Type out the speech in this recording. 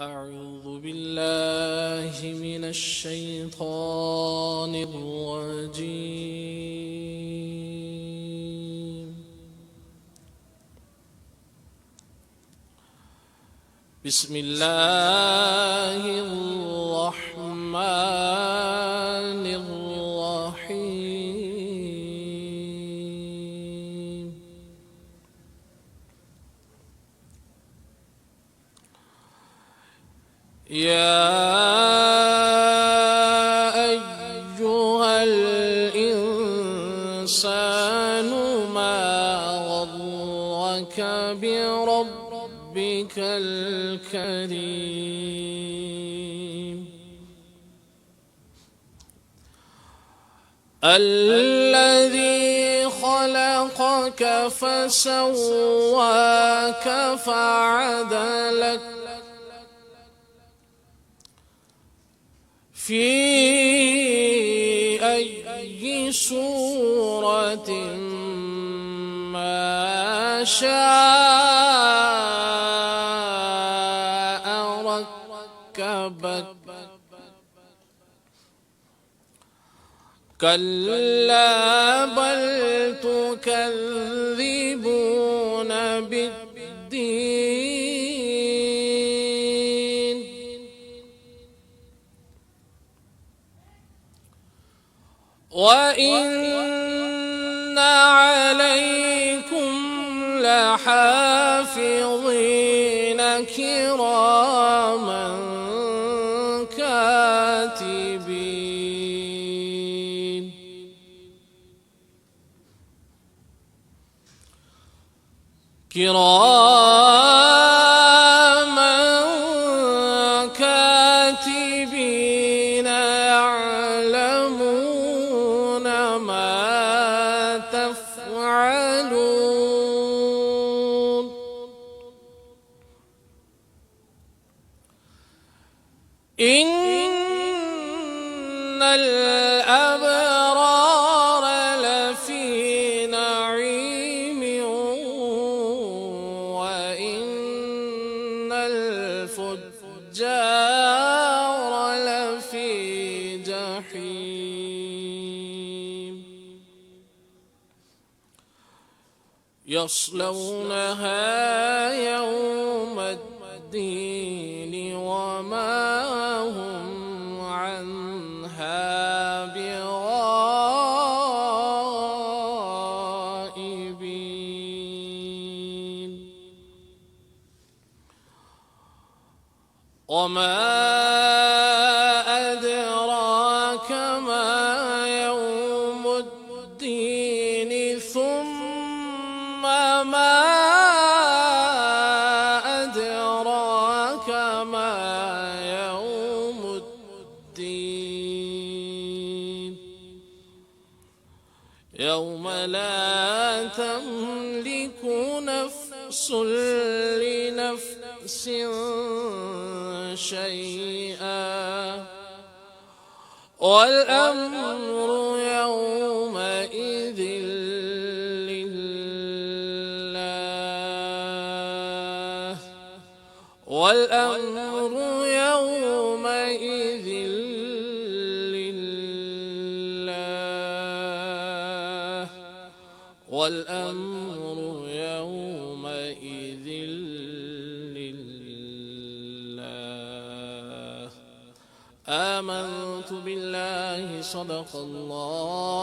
أعوذ بالله من الشيطان الرجيم. بسم الله الرحمن الرحيم. يا أيها الإنسان ما غرك بربك الكريم الذي خلقك فسواك فعدلك في أي صورة ما شاء ركبك. كلا بل تكذبون بالدين وإن عليكم لحافظين كراما كاتبين يعلمون ما تفعلون. إن الأبرار لفي نعيم وإن الفجار لفي جحيم يصلونها يوم الدين وما هم عنها بغائبين. وما أدراك ما يوم الدين ثم ما أدراك ما يوم الدين. يوم لا تملك نفس لنفس شيئا والأمر يومئذ لله والأمر يومئذ لله والأمر يومئذ لله. آمنت بالله صدق الله